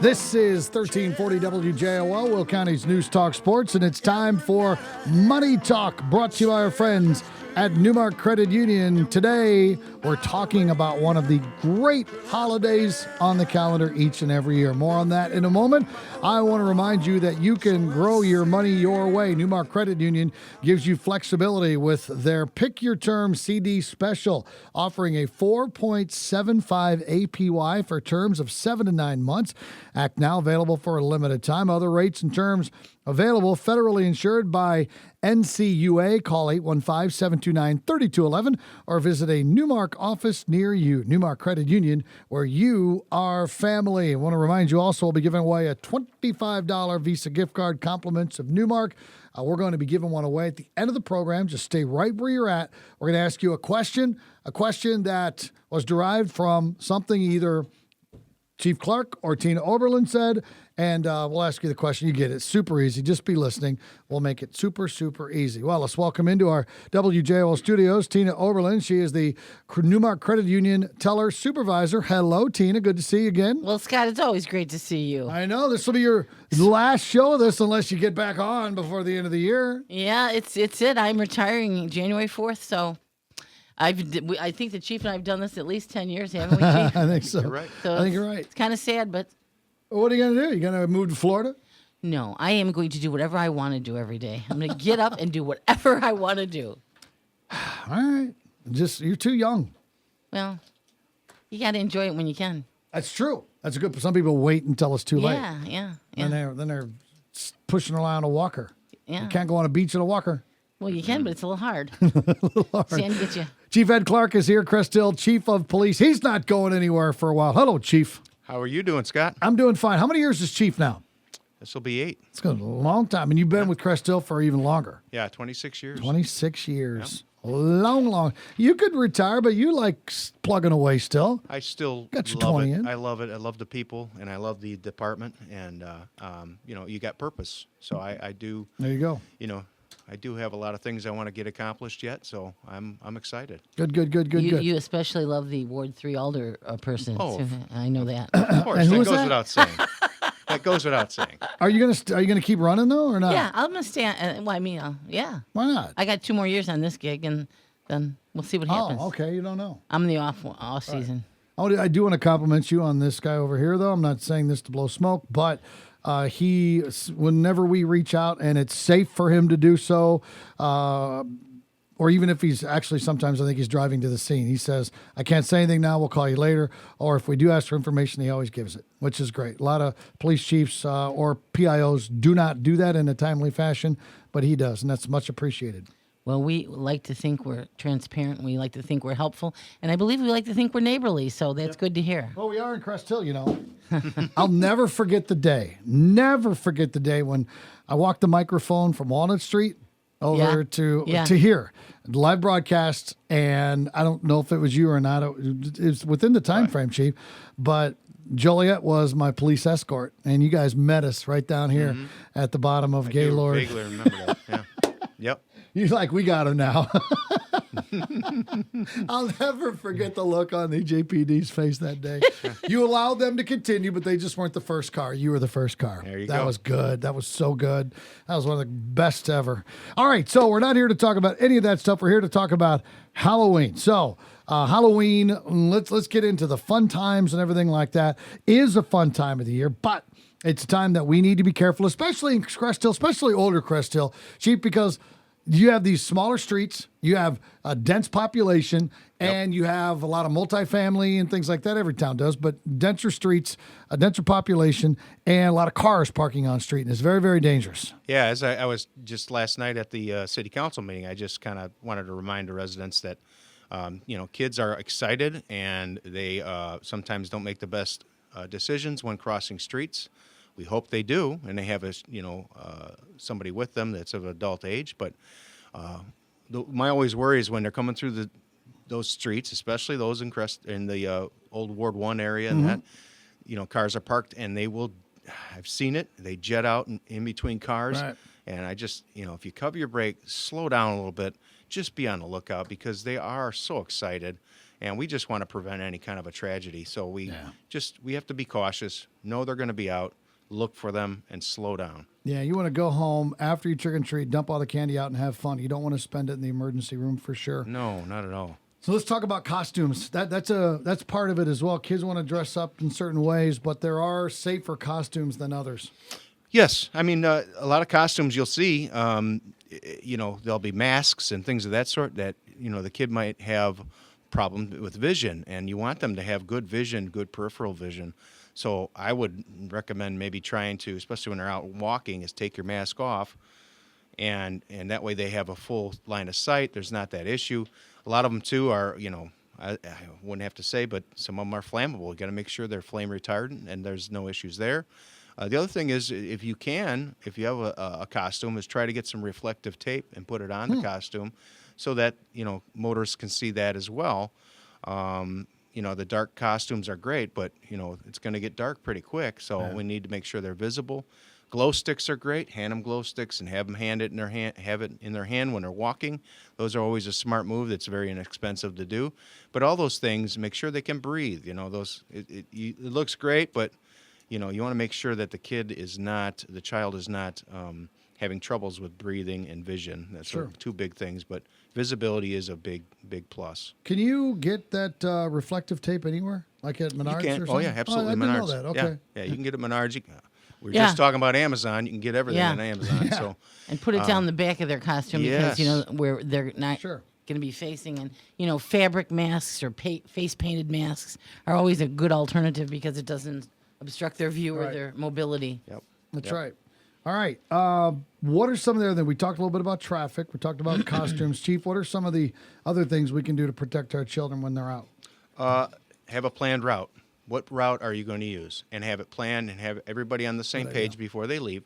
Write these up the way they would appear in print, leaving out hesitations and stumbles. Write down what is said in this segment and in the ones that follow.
This is 1340 WJOL, Will County's News Talk Sports, and it's time for Money Talk, brought to you by our friends at NuMark Credit Union. Today, we're talking about one of the great holidays on the calendar each and every year. More on that in a moment. I want to remind you that you can grow your money your way. NuMark Credit Union gives you flexibility with their Pick Your Term CD special, offering a 4.75 APY for terms of 7 to 9 months. Act now, available for a limited time. Other rates and terms available, federally insured by NCUA. Call 815-729-3211 or visit a NuMark office near you. NuMark Credit Union, where you are family. I want to remind you also, we'll be giving away a $25 Visa gift card, compliments of NuMark. We're going to be giving one away at the end of the program. Just stay right where you're at. We're going to ask you a question that was derived from something either Chief Clark or Tina Oberlin said, and we'll ask you the question. You get it. Super easy. Just be listening. We'll make it super, super easy. Well, let's welcome into our WJOL studios Tina Oberlin. She is the NuMark Credit Union Teller Supervisor. Hello, Tina. Good to see you again. Well, Scott, it's always great to see you. I know. This will be your last show of this unless you get back on before the end of the year. Yeah, it's it. I'm retiring January 4th, so I think the Chief and I have done this at least 10 years, haven't we, Chief? I think so. You're right. So I think you're right. It's kind of sad, but What are you going to do? You going to move to Florida? no, I am going to do whatever I want to do every day. I'm going to get up and do whatever I want to do. All right. You're too young. Well, you got to enjoy it when you can. That's true. That's good. Some people wait until it's too late. Yeah. And then they're pushing around a walker. Yeah. You can't go on a beach in a walker. Well, you can, but it's a little hard. Hard. Sand gets you. Chief Ed Clark is here, Crest Hill, Chief of Police. He's not going anywhere for a while. Hello, Chief. How are you doing, Scott? I'm doing fine. How many years is Chief now? This will be 8. It's been a long time. And you've been with Crest Hill for even longer. Yeah, 26 years. 26 years. Yep. Long. You could retire, but you like plugging away still. I still Got your love 20 it. in. I love it. I love the people, and I love the department. And, you got purpose. So I do, There you go. I do have a lot of things I want to get accomplished yet, so I'm excited. Good. You especially love the Ward 3 Alder person. Oh. I know that. Of course, And that who goes is that? without saying. That goes without saying. Are you gonna keep running though, or not? Yeah, I'm going to stay on. Yeah. Why not? I got 2 more years on this gig, and then we'll see what happens. Oh, okay. You don't know. I'm in the off season. I do want to compliment you on this guy over here, though. I'm not saying this to blow smoke, but whenever we reach out and it's safe for him to do so, or even if he's actually, sometimes I think he's driving to the scene, he says, I can't say anything now, we'll call you later. Or if we do ask for information, he always gives it, which is great. A lot of police chiefs or PIOs do not do that in a timely fashion, but he does, and that's much appreciated. Well, we like to think we're transparent. We like to think we're helpful. And I believe we like to think we're neighborly, so that's good to hear. Well, we are in Crest Hill, I'll never forget the day when I walked the microphone from Walnut Street over to here, live broadcast, and I don't know if it was you or not. It was within the time frame, Chief, but Joliet was my police escort, and you guys met us right down here at the bottom of Gaylord. I vaguely remember that, yeah. Yep. You're like, we got him now. I'll never forget the look on the JPD's face that day. You allowed them to continue, but they just weren't the first car. You were the first car. There you That go. was good. That was so good. That was one of the best ever. All right, so we're not here to talk about any of that stuff. We're here to talk about Halloween. So Halloween, let's get into the fun times and everything like that. Is a fun time of the year, but it's a time that we need to be careful, especially in Crest Hill, especially older Crest Hill, Chief, because you have these smaller streets, you have a dense population, and you have a lot of multifamily and things like that. Every town does, but denser streets, a denser population, and a lot of cars parking on street, and it's very, very dangerous. Yeah, as I was just last night at the city council meeting, I just kind of wanted to remind the residents that, kids are excited, and they sometimes don't make the best decisions when crossing streets. We hope they do, and they have somebody with them that's of adult age. But my always worry is when they're coming through those streets, especially those in the old Ward 1 area, and that cars are parked, and they will. I've seen it. They jet out in between cars, Right. and I just if you cover your brake, slow down a little bit. Just be on the lookout because they are so excited, and we just want to prevent any kind of a tragedy. So we have to be cautious, know they're going to be out, look for them, and slow down. Yeah, you want to go home after you trick and treat, dump all the candy out, and have fun. You don't want to spend it in the emergency room for sure. No, not at all. So let's talk about costumes. That's part of it as well. Kids want to dress up in certain ways, but there are safer costumes than others. Yes, I mean a lot of costumes you'll see. There'll be masks and things of that sort that the kid might have problem with vision, and you want them to have good vision, good peripheral vision. So I would recommend maybe trying to, especially when they're out walking, is take your mask off, and that way they have a full line of sight. There's not that issue. A lot of them too are, I wouldn't have to say, but some of them are flammable. You got to make sure they're flame retardant, and there's no issues there. The other thing is, if you have a costume, is try to get some reflective tape and put it on the costume, so that motorists can see that as well. The dark costumes are great, but it's going to get dark pretty quick, so we need to make sure they're visible. Glow sticks are great. Hand them glow sticks and have them have it in their hand when they're walking. Those are always a smart move. That's very inexpensive to do. But all those things, make sure they can breathe. It looks great, but you want to make sure that the child is not having troubles with breathing and vision. That's two big things, but visibility is a big plus. Can you get that reflective tape anywhere, like at Menards or something? Oh, yeah, absolutely. I didn't Menards. know that. Okay. Yeah, you can get it at Menards. We were just talking about Amazon. You can get everything on Amazon. Yeah. So and put it down the back of their costume because where they're not going to be facing, and fabric masks or face painted masks are always a good alternative because it doesn't obstruct their view or their mobility. Yep. That's right. All right. What are some of the other things? We talked a little bit about traffic. We talked about costumes. Chief, what are some of the other things we can do to protect our children when they're out? Have a planned route. What route are you going to use? And have it planned and have everybody on the same page before they leave.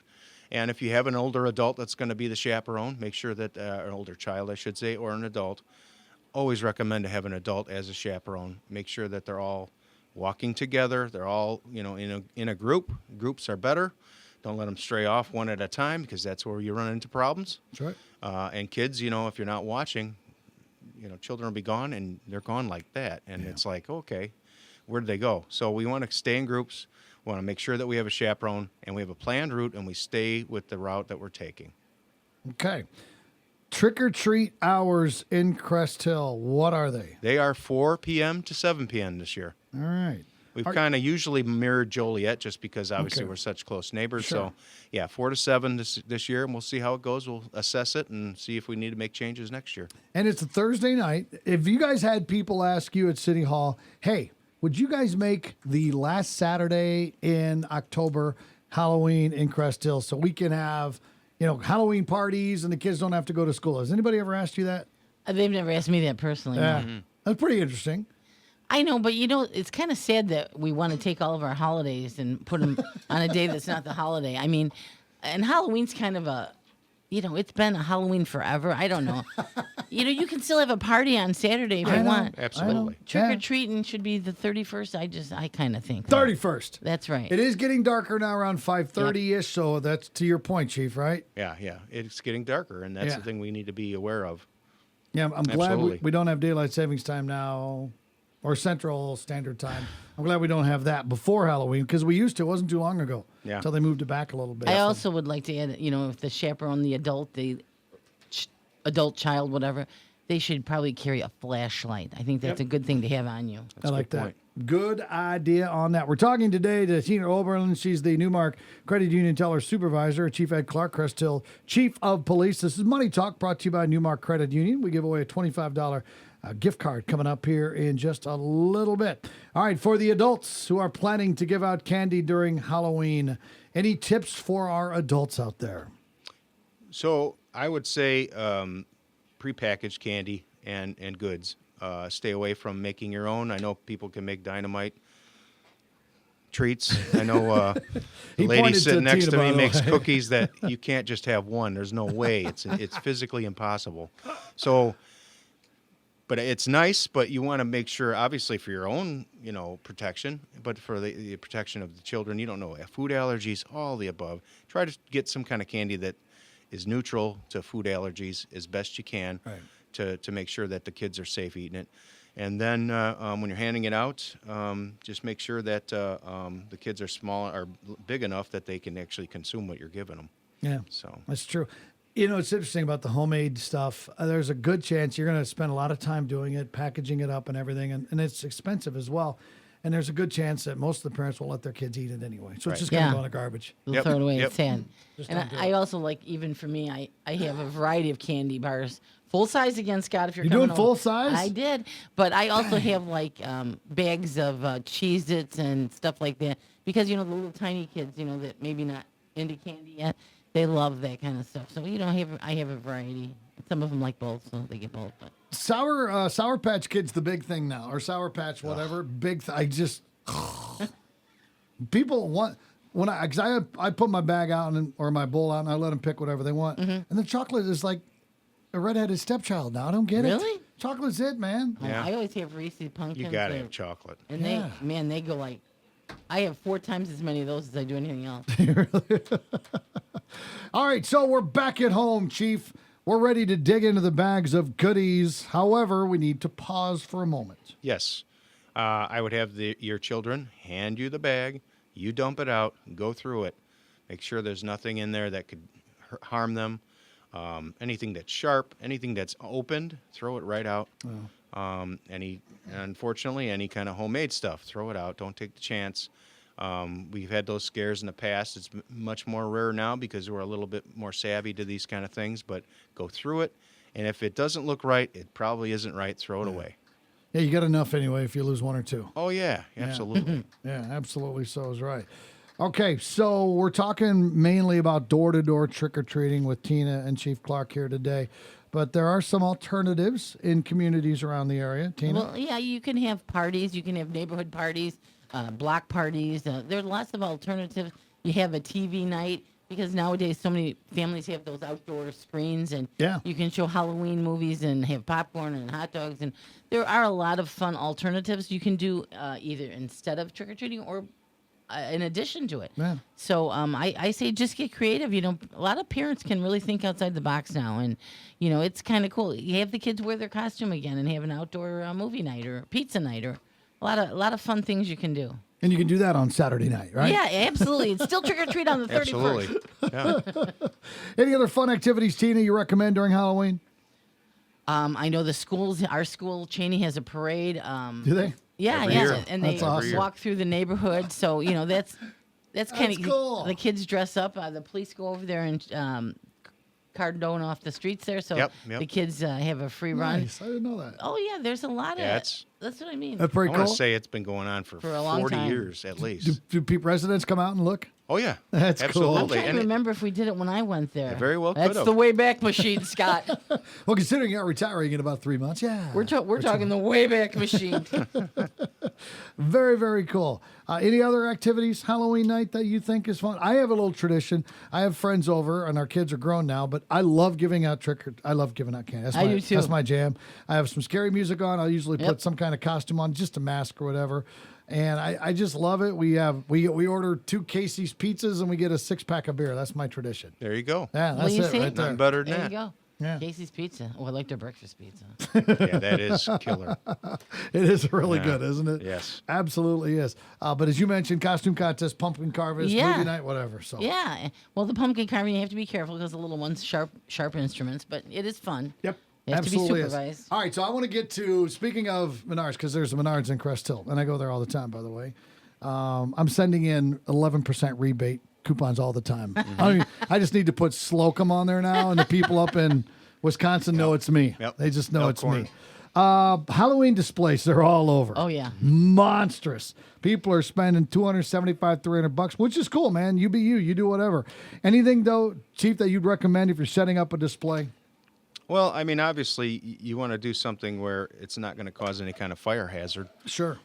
And if you have an older adult that's going to be the chaperone, make sure that an older child, I should say, or an adult, always recommend to have an adult as a chaperone. Make sure that they're all walking together. They're all, in a group. Groups are better. Don't let them stray off one at a time because that's where you run into problems. That's right. And kids, if you're not watching, children will be gone and they're gone like that. And it's like, okay, where did they go? So we want to stay in groups. We want to make sure that we have a chaperone and we have a planned route and we stay with the route that we're taking. Okay. Trick or treat hours in Crest Hill, what are they? They are 4 p.m. to 7 p.m. this year. All right. We've kind of usually mirrored Joliet just because obviously we're such close neighbors. Sure. So, 4 to 7 this year, and we'll see how it goes. We'll assess it and see if we need to make changes next year. And it's a Thursday night. If you guys had people ask you at City Hall, hey, would you guys make the last Saturday in October Halloween in Crest Hill so we can have, Halloween parties and the kids don't have to go to school? Has anybody ever asked you that? They've never asked me that personally. Yeah. No. That's pretty interesting. I know, but it's kind of sad that we want to take all of our holidays and put them on a day that's not the holiday. I mean, and Halloween's kind of it's been a Halloween forever. I don't know. You can still have a party on Saturday if you want. Absolutely. Trick or treating should be the 31st. I kind of think 31st. That's right. It is getting darker now around 5:30-ish, so that's to your point, Chief, right? Yeah. It's getting darker, and that's the thing we need to be aware of. Yeah, I'm glad Absolutely. we don't have daylight savings time now. Or Central Standard Time. I'm glad we don't have that before Halloween because we used to. It wasn't too long ago. Yeah. Until they moved it back a little bit. I also would like to add, if the chaperone, the adult child, whatever, they should probably carry a flashlight. I think that's a good thing to have on you. That's I like a good that. point. Good idea on that. We're talking today to Tina Oberlin. She's the NuMark Credit Union Teller Supervisor. Chief Ed Clark, Crest Hill Chief of Police. This is Money Talk brought to you by NuMark Credit Union. We give away a $25 gift card coming up here in just a little bit. All right, for the adults who are planning to give out candy during Halloween, any tips for our adults out there? So I would say prepackaged candy and goods. Stay away from making your own. I know people can make dynamite treats. I know the lady sitting next to me makes cookies that you can't just have one. There's no way. It's physically impossible. So, but it's nice, but you want to make sure, obviously, for your own, protection, but for the protection of the children, you don't know, food allergies, all the above. Try to get some kind of candy that is neutral to food allergies as best you can to make sure that the kids are safe eating it. And then when you're handing it out, just make sure that the kids are small or big enough that they can actually consume what you're giving them. Yeah, So that's true. You know, it's interesting about the homemade stuff. There's a good chance you're going to spend a lot of time doing it, packaging it up and everything, and it's expensive as well. And there's a good chance that most of the parents will let their kids eat it anyway. So it's just going to Yeah. go in the garbage. We'll Yep, throw it away. yep. It's sad. Just And don't do I also like, even for me, I have a variety of candy bars. Full size again, Scott, if you're You coming doing over. full size? I did. But I also have like bags of Cheez-Its and stuff like that. Because, you know, the little tiny kids, you know, that maybe not into candy yet, they love that kind of stuff. So, you know, I have a variety. Some of them like both, so they get both. But Sour Patch Kids, the big thing now, or Sour Patch, whatever. Big. I just people want when I put my bag out or my bowl out and I let them pick whatever they want, and the chocolate is like a redheaded stepchild now. I don't get it. Really? Chocolate's it, man. Yeah. I always have Reese's pumpkins. You got to and- have chocolate. And Yeah. they go like, I have 4 times as many of those as I do anything else. All right, so we're back at home, Chief. We're ready to dig into the bags of goodies. However, we need to pause for a moment. Yes. I would have your children hand you the bag. You dump it out. Go through it. Make sure there's nothing in there that could harm them. Anything that's sharp, anything that's opened, throw it right out. Unfortunately, any kind of homemade stuff, throw it out. Don't take the chance. We've had those scares in the past. It's much more rare now because we're a little bit more savvy to these kind of things, but go through it. And if it doesn't look right, it probably isn't right. Throw it away. Yeah, you got enough anyway if you lose one or two. Oh, yeah, absolutely. Yeah, absolutely so is right. Okay, so we're talking mainly about door-to-door trick-or-treating with Tina and Chief Clark here today. But there are some alternatives in communities around the area. Tina? Well, yeah, you can have parties. You can have neighborhood parties, block parties. There's lots of alternatives. You have a TV night because nowadays so many families have those outdoor screens, and Yeah. you can show Halloween movies and have popcorn and hot dogs. And there are a lot of fun alternatives you can do either instead of trick-or-treating or in addition to it. Yeah. So I say just get creative. You know, a lot of parents can really think outside the box now, and you know it's kind of cool. You have the kids wear their costume again and have an outdoor movie night or pizza night or a lot of fun things you can do. And you can do that on Saturday night, right? Yeah, absolutely. It's still trick or treat on the 31st. Absolutely. Yeah. Any other fun activities, Tina, you recommend during Halloween? I know our school, Cheney, has a parade. Do they? Yeah, Every yeah, year. and they That's awesome. walk through the neighborhood. So you know that's kind of cool. The kids dress up. The police go over there and cardone off the streets there. So Yep. the kids have a free run. Nice. I didn't know that. Oh yeah, there's a lot of. Yeah, That's what I mean. That's I pretty want cool. to say it's been going on for For a long 40 time. years at Do, least. do residents come out and look? Oh, yeah. That's cool. I'm Absolutely. trying to And remember if we did it when I went there. very well That's could've. the way back machine, Scott. Well, considering you're retiring in about 3 months, yeah. We're talking the way back machine. Very, very cool. Any other activities Halloween night that you think is fun? I have a little tradition. I have friends over, and our kids are grown now, but I love giving out I love giving out candy. I do too. That's my jam. I have some scary music on. I'll usually put Yep. some kind of costume on, just a mask or whatever. And I just love it. We order 2 Casey's pizzas and we get a 6-pack of beer. That's my tradition. there you go. Yeah, Well, that's you it see? right there. Nothing better than There that. you go. Yeah. Casey's Pizza. Oh, I like their breakfast pizza. Yeah, that is killer. It is really Yeah. good, isn't it? Yes. Absolutely is. But as you mentioned, costume contest, pumpkin carvers, Yeah. movie night, whatever. So Yeah. Well, the pumpkin carving, you have to be careful because the little ones sharp instruments, but it is fun. Yep. You have to be Absolutely is. supervised. All right, so I want to get to, speaking of Menards, because there's a Menards in Crest Hill, and I go there all the time, by the way. I'm sending in 11% rebate coupons all the time. I just need to put Slocum on there now, and the people up in Wisconsin know it's me. Yep. They just know it's Elkhorn. me. Halloween displays, they're all over. Oh, yeah. Monstrous. People are spending $275, $300, which is cool, man. You be you. You do whatever. Anything, though, Chief, that you'd recommend if you're setting up a display? Well, I mean, obviously, you want to do something where it's not going to cause any kind of fire hazard. Sure.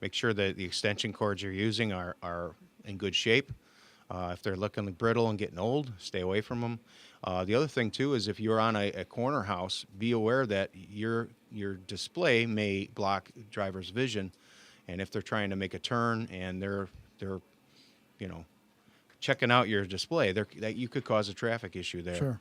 Make sure that the extension cords you're using are in good shape. If they're looking brittle and getting old, stay away from them. The other thing, too, is if you're on a corner house, be aware that your display may block driver's vision. And if they're trying to make a turn and they're checking out your display, that you could cause a traffic issue there. Sure.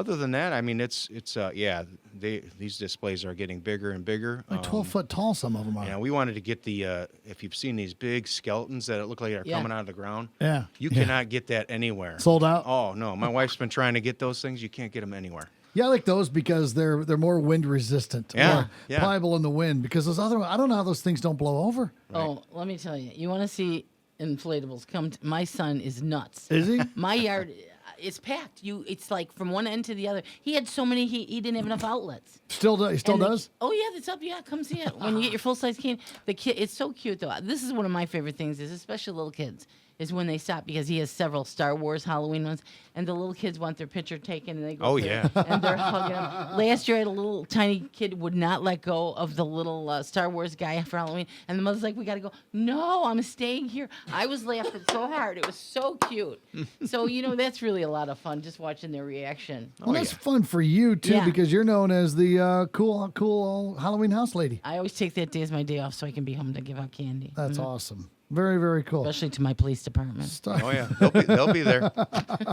Other than that, I mean, it's yeah, these displays are getting bigger and bigger. Like 12 foot tall, some of them are. Yeah, we wanted to get the if you've seen these big skeletons that look like they're Yeah. coming out of the ground. Yeah. You Yeah. cannot get that anywhere. Sold out? Oh no, my wife's been trying to get those things. You can't get them anywhere. Yeah, I like those because they're more wind resistant, Yeah, more yeah. pliable in the wind. Because those other, I don't know how those things don't blow over. Oh, let me tell you. You want to see inflatables? My son is nuts. Is he? My yard, it's packed. It's like from one end to the other. He had so many. He didn't have enough outlets. He still And does? Oh yeah, it's up. Yeah, come see it when you get your full size can. The kid, it's so cute though. This is one of my favorite things. Is especially little kids. Is when they stop because he has several Star Wars Halloween ones, and the little kids want their picture taken, and they go. Oh, through yeah. it, and they're hugging him. Last year, I had a little tiny kid would not let go of the little Star Wars guy for Halloween, and the mother's like, "We got to go." No, I'm staying here. I was laughing so hard. It was so cute. So that's really a lot of fun just watching their reaction. Well, that's fun for you, too, Yeah. because you're known as the cool Halloween house lady. I always take that day as my day off so I can be home to give out candy. That's awesome. Very, very cool. Especially to my police department. Oh yeah, they'll be there.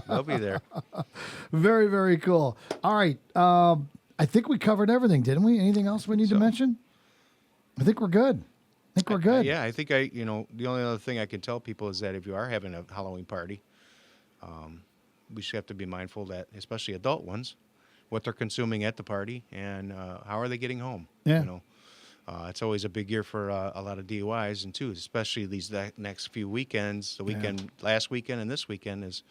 They'll be there. Very, very cool. All right. I think we covered everything, didn't we? Anything else we need to mention? I think we're good. Yeah, I think the only other thing I can tell people is that if you are having a Halloween party, we just have to be mindful that, especially adult ones, what they're consuming at the party and how are they getting home. Yeah. It's always a big year for a lot of DUIs, and too, especially these next few weekends. The weekend, last weekend, and this weekend is,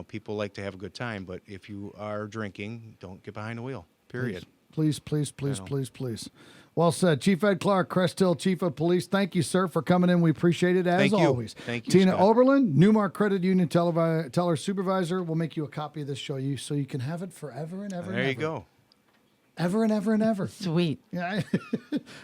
people like to have a good time. But if you are drinking, don't get behind the wheel. Period. Please, please, please, please, please. Well said. Chief Ed Clark, Crest Hill Chief of Police. Thank you, sir, for coming in. We appreciate it as Thank you. always. Thank you, Tina Scott. Oberlin, NuMark Credit Union Teller Supervisor. We'll make you a copy of this show so you can have it forever and ever. There and you ever. go. Ever and ever and ever. Sweet. Yeah.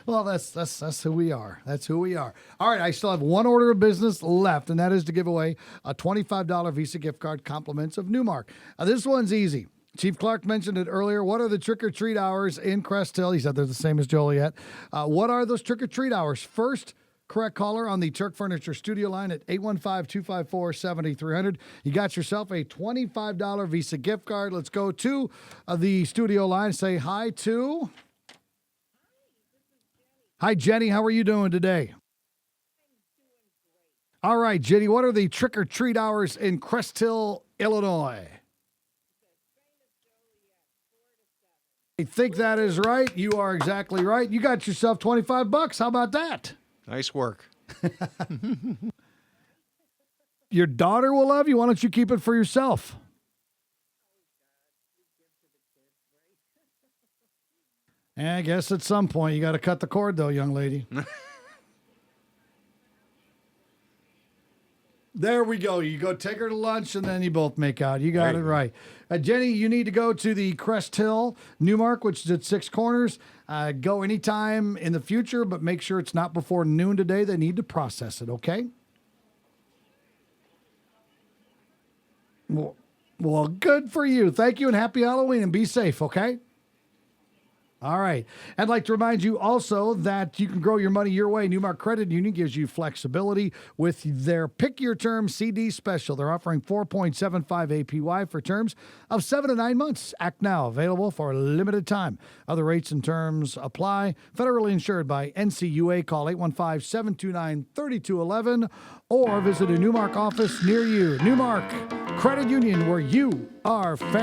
Well, that's who we are. That's who we are. All right, I still have one order of business left, and that is to give away a $25 Visa gift card compliments of NuMark. This one's easy. Chief Clark mentioned it earlier. What are the trick-or-treat hours in Crest Hill? He said they're the same as Joliet. What are those trick-or-treat hours? First, correct caller on the Turk Furniture studio line at 815-254-7300. You got yourself a $25 Visa gift card. Let's go to the studio line. Say hi to... Hi, Jenny. How are you doing today? All right, Jenny, what are the trick-or-treat hours in Crest Hill, Illinois? I think that is right. You are exactly right. You got yourself $25. How about that? Nice work. Your daughter will love you. Why don't you keep it for yourself? I guess at some point you got to cut the cord, though, young lady. There we go. You go take her to lunch, and then you both make out. You got it right. Jenny, you need to go to the Crest Hill NuMark, which is at Six Corners. Go anytime in the future, but make sure it's not before noon today. They need to process it, okay? Well, good for you. Thank you, and happy Halloween, and be safe, okay? All right. I'd like to remind you also that you can grow your money your way. NuMark Credit Union gives you flexibility with their Pick Your Term CD special. They're offering 4.75 APY for terms of 7 to 9 months. Act now. Available for a limited time. Other rates and terms apply. Federally insured by NCUA. Call 815-729-3211 or visit a NuMark office near you. NuMark Credit Union, where you are